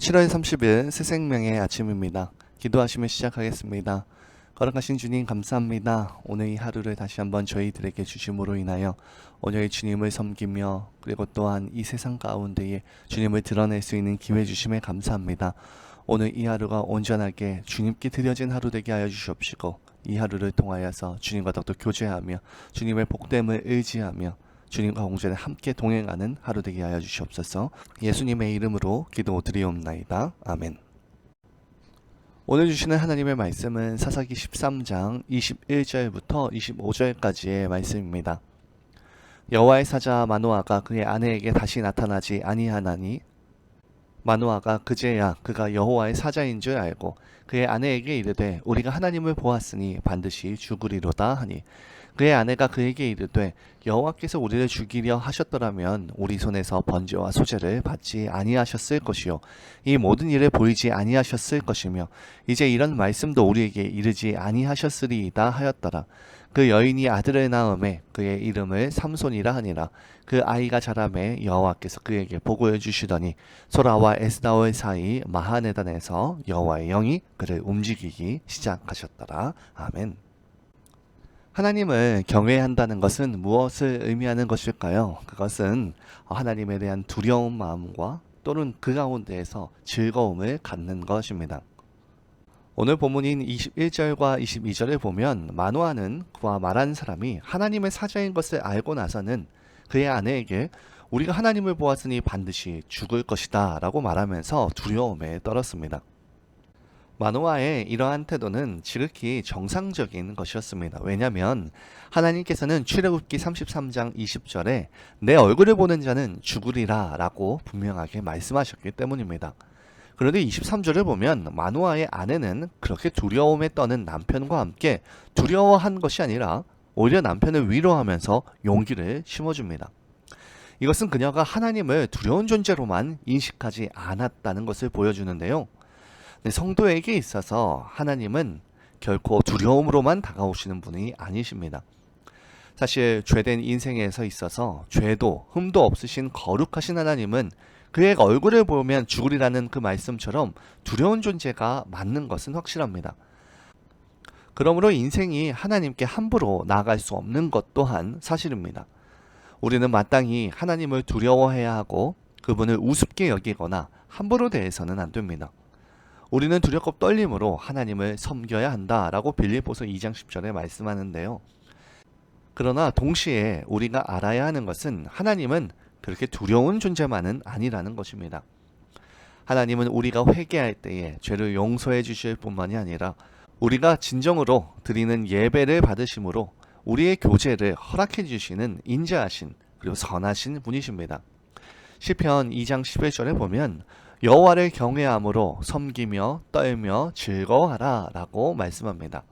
7월 30일 새 생명의 아침입니다. 기도하시며 시작하겠습니다. 거룩하신 주님 감사합니다. 오늘 이 하루를 다시 한번 저희들에게 주심으로 인하여 온전히 주님을 섬기며 그리고 또한 이 세상 가운데에 주님을 드러낼 수 있는 기회 주심에 감사합니다. 오늘 이 하루가 온전하게 주님께 드려진 하루 되게 하여 주시옵시고 이 하루를 통하여서 주님과 더욱더 교제하며 주님의 복됨을 의지하며 주님과 공전에 함께 동행하는 하루 되게 하여 주시옵소서. 예수님의 이름으로 기도드리옵나이다. 아멘. 오늘 주시는 하나님의 말씀은 사사기 13장 21절부터 25절까지의 말씀입니다. 여호와의 사자 마노아가 그의 아내에게 다시 나타나지 아니하나니 마노아가 그제야 그가 여호와의 사자인 줄 알고 그의 아내에게 이르되 우리가 하나님을 보았으니 반드시 죽으리로다 하니 그의 아내가 그에게 이르되 여호와께서 우리를 죽이려 하셨더라면 우리 손에서 번제와 소제를 받지 아니하셨을 것이요 이 모든 일을 보이지 아니하셨을 것이며 이제 이런 말씀도 우리에게 이르지 아니하셨으리이다 하였더라. 그 여인이 아들을 낳음에 그의 이름을 삼손이라 하니라. 그 아이가 자라매 여호와께서 그에게 보고해 주시더니 소라와 에스다올 사이 마하네단에서 여호와의 영이 그를 움직이기 시작하셨더라. 아멘. 하나님을 경외한다는 것은 무엇을 의미하는 것일까요? 그것은 하나님에 대한 두려운 마음과 또는 그 가운데에서 즐거움을 갖는 것입니다. 오늘 본문인 21절과 22절을 보면 마노아는 그와 말한 사람이 하나님의 사자인 것을 알고 나서는 그의 아내에게 우리가 하나님을 보았으니 반드시 죽을 것이다 라고 말하면서 두려움에 떨었습니다. 마노아의 이러한 태도는 지극히 정상적인 것이었습니다. 왜냐하면 하나님께서는 출애굽기 33장 20절에 내 얼굴을 보는 자는 죽으리라 라고 분명하게 말씀하셨기 때문입니다. 그런데 23절을 보면 마노아의 아내는 그렇게 두려움에 떠는 남편과 함께 두려워한 것이 아니라 오히려 남편을 위로하면서 용기를 심어줍니다. 이것은 그녀가 하나님을 두려운 존재로만 인식하지 않았다는 것을 보여주는데요. 성도에게 있어서 하나님은 결코 두려움으로만 다가오시는 분이 아니십니다. 사실 죄된 인생에서 있어서 죄도 흠도 없으신 거룩하신 하나님은 그의 얼굴을 보면 죽으리라는 그 말씀처럼 두려운 존재가 맞는 것은 확실합니다. 그러므로 인생이 하나님께 함부로 나아갈 수 없는 것 또한 사실입니다. 우리는 마땅히 하나님을 두려워해야 하고 그분을 우습게 여기거나 함부로 대해서는 안 됩니다. 우리는 두렵고 떨림으로 하나님을 섬겨야 한다라고 빌립보서 2장 10절에 말씀하는데요. 그러나 동시에 우리가 알아야 하는 것은 하나님은 그렇게 두려운 존재만은 아니라는 것입니다. 하나님은 우리가 회개할 때에 죄를 용서해 주실 뿐만이 아니라 우리가 진정으로 드리는 예배를 받으심으로 우리의 교제를 허락해 주시는 인자하신 그리고 선하신 분이십니다. 시편 2장 11절에 보면 여호와를 경외함으로 섬기며 떨며 즐거워하라 라고 말씀합니다.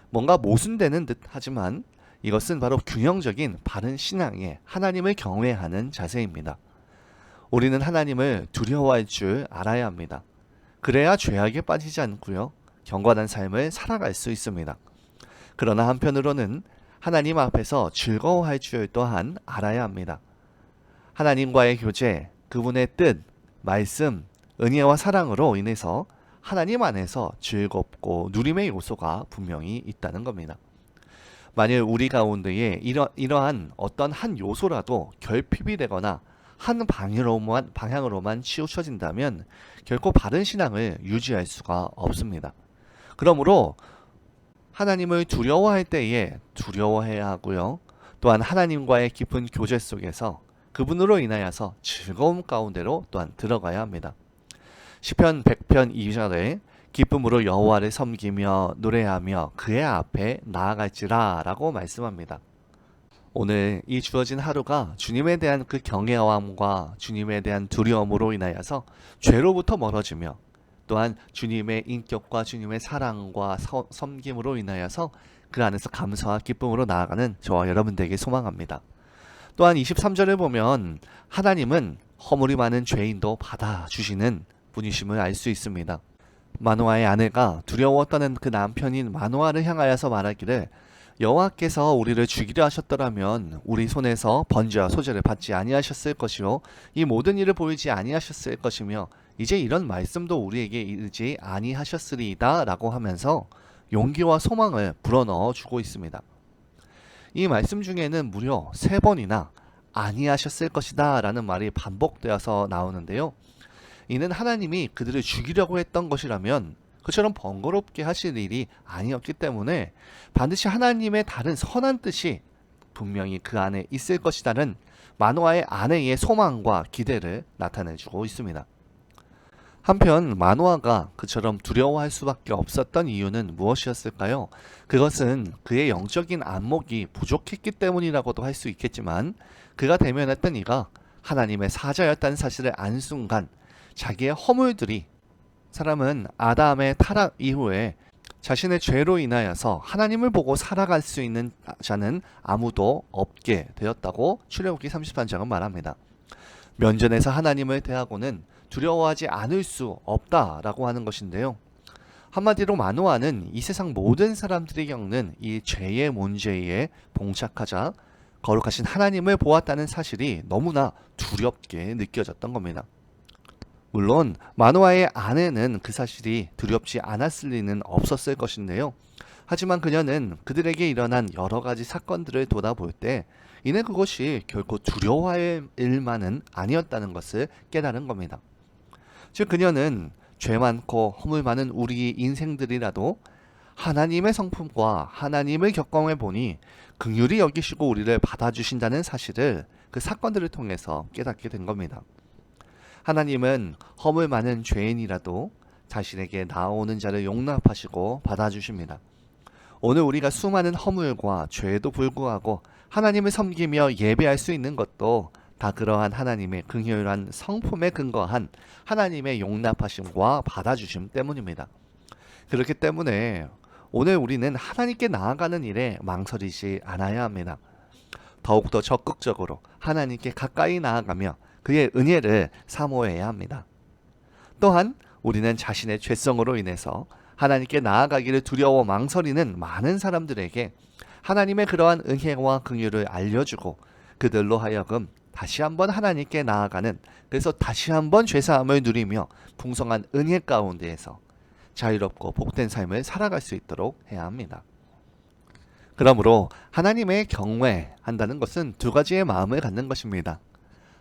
뭔가 모순되는 듯 하지만 이것은 바로 균형적인 바른 신앙의 하나님을 경외하는 자세입니다. 우리는 하나님을 두려워할 줄 알아야 합니다. 그래야 죄악에 빠지지 않고요. 경건한 삶을 살아갈 수 있습니다. 그러나 한편으로는 하나님 앞에서 즐거워할 줄 또한 알아야 합니다. 하나님과의 교제, 그분의 뜻, 말씀, 은혜와 사랑으로 인해서 하나님 안에서 즐겁고 누림의 요소가 분명히 있다는 겁니다. 만일 우리 가운데에 이러한 어떤 한 요소라도 결핍이 되거나 한 방향으로만 치우쳐진다면 결코 바른 신앙을 유지할 수가 없습니다. 그러므로 하나님을 두려워할 때에 두려워해야 하고요. 또한 하나님과의 깊은 교제 속에서 그분으로 인하여서 즐거움 가운데로 또한 들어가야 합니다. 시편 100편 2절에 기쁨으로 여호와를 섬기며 노래하며 그의 앞에 나아갈지라 라고 말씀합니다. 오늘 이 주어진 하루가 주님에 대한 그 경외함과 주님에 대한 두려움으로 인하여서 죄로부터 멀어지며 또한 주님의 인격과 주님의 사랑과 섬김으로 인하여서 그 안에서 감사와 기쁨으로 나아가는 저와 여러분들에게 소망합니다. 또한 23절을 보면 하나님은 허물이 많은 죄인도 받아주시는 분이심을 알 수 있습니다. 마노아의 아내가 두려웠다는 그 남편인 마노아를 향하여서 말하기를 여호와께서 우리를 죽이려 하셨더라면 우리 손에서 번제와 소제를 받지 아니하셨을 것이요 이 모든 일을 보이지 아니하셨을 것이며 이제 이런 말씀도 우리에게 이르지 아니하셨으리이다 라고 하면서 용기와 소망을 불어넣어 주고 있습니다. 이 말씀 중에는 무려 3번이나 아니하셨을 것이다 라는 말이 반복되어서 나오는데요. 이는 하나님이 그들을 죽이려고 했던 것이라면 그처럼 번거롭게 하실 일이 아니었기 때문에 반드시 하나님의 다른 선한 뜻이 분명히 그 안에 있을 것이라는 마노아의 아내의 소망과 기대를 나타내주고 있습니다. 한편 마노아가 그처럼 두려워할 수밖에 없었던 이유는 무엇이었을까요? 그것은 그의 영적인 안목이 부족했기 때문이라고도 할 수 있겠지만 그가 대면했던 이가 하나님의 사자였다는 사실을 안 순간 자기의 허물들이 사람은 아담의 타락 이후에 자신의 죄로 인하여서 하나님을 보고 살아갈 수 있는 자는 아무도 없게 되었다고 출애굽기 33장은 말합니다. 면전에서 하나님을 대하고는 두려워하지 않을 수 없다라고 하는 것인데요. 한마디로 마노아는 이 세상 모든 사람들이 겪는 이 죄의 문제에 봉착하자 거룩하신 하나님을 보았다는 사실이 너무나 두렵게 느껴졌던 겁니다. 물론 마노아의 아내는 그 사실이 두렵지 않았을 리는 없었을 것인데요. 하지만 그녀는 그들에게 일어난 여러 가지 사건들을 돌아볼 때 이는 그것이 결코 두려워할 일만은 아니었다는 것을 깨달은 겁니다. 즉 그녀는 죄 많고 허물 많은 우리 인생들이라도 하나님의 성품과 하나님을 겪어해 보니 긍휼히 여기시고 우리를 받아주신다는 사실을 그 사건들을 통해서 깨닫게 된 겁니다. 하나님은 허물 많은 죄인이라도 자신에게 나오는 자를 용납하시고 받아주십니다. 오늘 우리가 수많은 허물과 죄에도 불구하고 하나님을 섬기며 예배할 수 있는 것도 다 그러한 하나님의 긍휼한 성품에 근거한 하나님의 용납하심과 받아주심 때문입니다. 그렇기 때문에 오늘 우리는 하나님께 나아가는 일에 망설이지 않아야 합니다. 더욱더 적극적으로 하나님께 가까이 나아가며 그의 은혜를 사모해야 합니다. 또한 우리는 자신의 죄성으로 인해서 하나님께 나아가기를 두려워 망설이는 많은 사람들에게 하나님의 그러한 은혜와 긍휼을 알려주고 그들로 하여금 다시 한번 하나님께 나아가는, 그래서 다시 한번 죄사함을 누리며 풍성한 은혜 가운데에서 자유롭고 복된 삶을 살아갈 수 있도록 해야 합니다. 그러므로 하나님의 경외한다는 것은 2가지의 마음을 갖는 것입니다.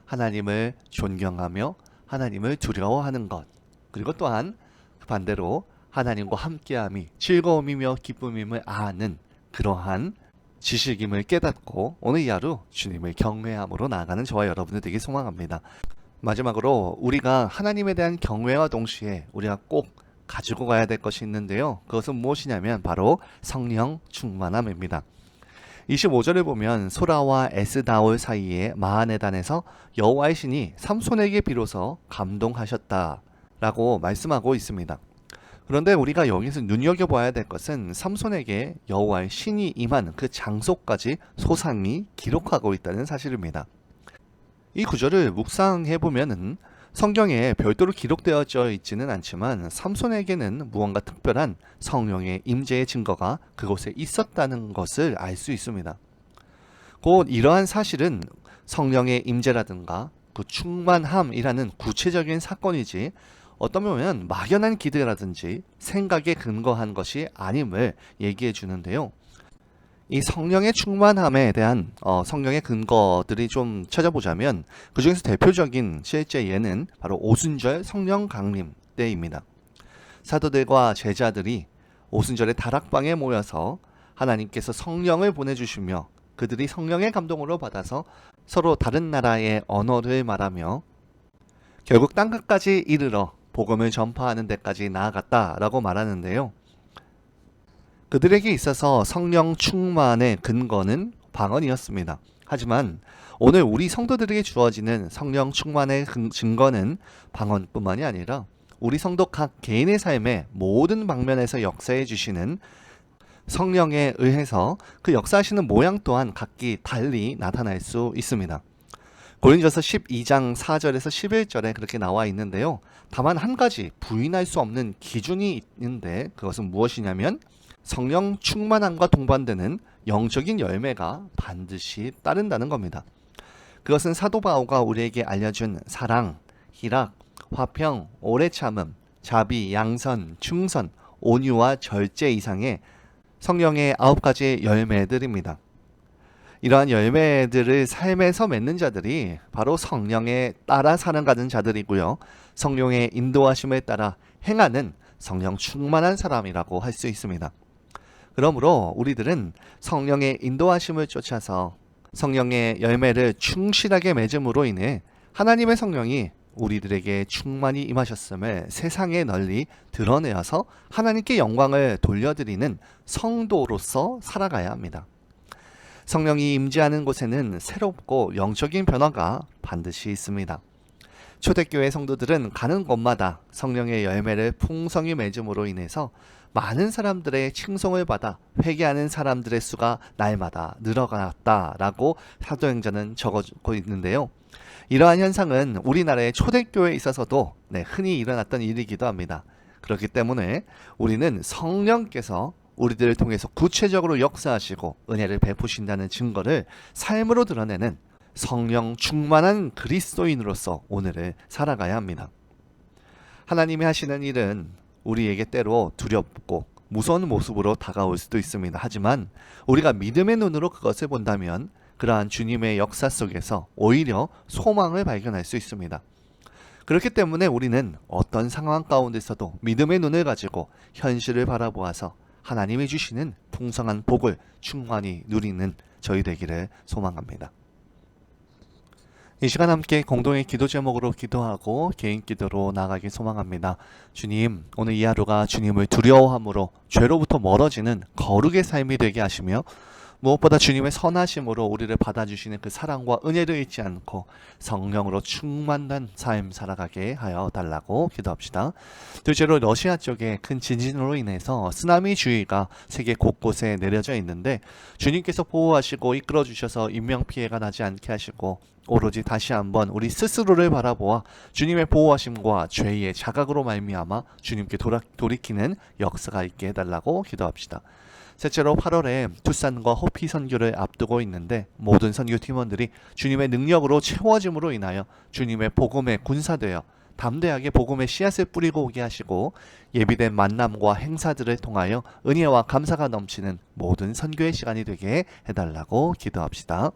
하나님을 존경하며 하나님을 두려워하는 것, 그리고 또한 반대로 하나님과 함께함이 즐거움이며 기쁨임을 아는 그러한 지식임을 깨닫고 오늘 이 하루 주님을 경외함으로 나아가는 저와 여러분들 되길 소망합니다. 마지막으로 우리가 하나님에 대한 경외와 동시에 우리가 꼭 가지고 가야 될 것이 있는데요. 그것은 무엇이냐면 바로 성령 충만함입니다. 25절을 보면 소라와 에스다올 사이에 마하네단에서 여호와의 신이 삼손에게 비로소 감동하셨다 라고 말씀하고 있습니다. 그런데 우리가 여기서 눈여겨봐야 될 것은 삼손에게 여호와의 신이 임한 그 장소까지 소상히 기록하고 있다는 사실입니다. 이 구절을 묵상해보면은 성경에 별도로 기록되어져 있지는 않지만 삼손에게는 무언가 특별한 성령의 임재의 증거가 그곳에 있었다는 것을 알 수 있습니다. 곧 이러한 사실은 성령의 임재라든가 그 충만함이라는 구체적인 사건이지 어떤 보면 막연한 기대라든지 생각에 근거한 것이 아님을 얘기해 주는데요. 이 성령의 충만함에 대한 성령의 근거들이 좀 찾아보자면 그 중에서 대표적인 실제 예는 바로 오순절 성령 강림 때입니다. 사도들과 제자들이 오순절에 다락방에 모여서 하나님께서 성령을 보내주시며 그들이 성령의 감동으로 받아서 서로 다른 나라의 언어를 말하며 결국 땅끝까지 이르러 복음을 전파하는 데까지 나아갔다라고 말하는데요. 그들에게 있어서 성령 충만의 근거는 방언이었습니다. 하지만 오늘 우리 성도들에게 주어지는 성령 충만의 증거는 방언뿐만이 아니라 우리 성도 각 개인의 삶의 모든 방면에서 역사해 주시는 성령에 의해서 그 역사하시는 모양 또한 각기 달리 나타날 수 있습니다. 고린도서 12장 4절에서 11절에 그렇게 나와 있는데요. 다만 한 가지 부인할 수 없는 기준이 있는데 그것은 무엇이냐면 성령 충만함과 동반되는 영적인 열매가 반드시 따른다는 겁니다. 그것은 사도 바울가 우리에게 알려준 사랑, 희락, 화평, 오래 참음, 자비, 양선, 충선, 온유와 절제 이상의 성령의 9가지 열매들입니다. 이러한 열매들을 삶에서 맺는 자들이 바로 성령에 따라 살아가는 자들이고요. 성령의 인도하심에 따라 행하는 성령 충만한 사람이라고 할 수 있습니다. 그러므로 우리들은 성령의 인도하심을 쫓아서 성령의 열매를 충실하게 맺음으로 인해 하나님의 성령이 우리들에게 충만히 임하셨음을 세상에 널리 드러내어서 하나님께 영광을 돌려드리는 성도로서 살아가야 합니다. 성령이 임재하는 곳에는 새롭고 영적인 변화가 반드시 있습니다. 초대교회 성도들은 가는 곳마다 성령의 열매를 풍성히 맺음으로 인해서 많은 사람들의 칭송을 받아 회개하는 사람들의 수가 날마다 늘어갔다라고 사도행전은 적어주고 있는데요. 이러한 현상은 우리나라의 초대교회에 있어서도 흔히 일어났던 일이기도 합니다. 그렇기 때문에 우리는 성령께서 우리들을 통해서 구체적으로 역사하시고 은혜를 베푸신다는 증거를 삶으로 드러내는 성령 충만한 그리스도인으로서 오늘을 살아가야 합니다. 하나님이 하시는 일은 우리에게 때로 두렵고 무서운 모습으로 다가올 수도 있습니다. 하지만 우리가 믿음의 눈으로 그것을 본다면 그러한 주님의 역사 속에서 오히려 소망을 발견할 수 있습니다. 그렇기 때문에 우리는 어떤 상황 가운데서도 믿음의 눈을 가지고 현실을 바라보아서 하나님이 주시는 풍성한 복을 충만히 누리는 저희 되기를 소망합니다. 이 시간 함께 공동의 기도 제목으로 기도하고 개인 기도로 나아가길 소망합니다. 주님, 오늘 이 하루가 주님을 두려워함으로 죄로부터 멀어지는 거룩의 삶이 되게 하시며 무엇보다 주님의 선하심으로 우리를 받아주시는 그 사랑과 은혜를 잊지 않고 성령으로 충만한 삶 살아가게 하여 달라고 기도합시다. 둘째로 러시아 쪽에 큰 지진으로 인해서 쓰나미 주의가 세계 곳곳에 내려져 있는데 주님께서 보호하시고 이끌어 주셔서 인명피해가 나지 않게 하시고 오로지 다시 한번 우리 스스로를 바라보아 주님의 보호하심과 죄의 자각으로 말미암아 주님께 돌이키는 역사가 있게 해달라고 기도합시다. 셋째로 8월에 투싼과 호피 선교를 앞두고 있는데 모든 선교 팀원들이 주님의 능력으로 채워짐으로 인하여 주님의 복음에 군사되어 담대하게 복음의 씨앗을 뿌리고 오게 하시고 예비된 만남과 행사들을 통하여 은혜와 감사가 넘치는 모든 선교의 시간이 되게 해달라고 기도합시다.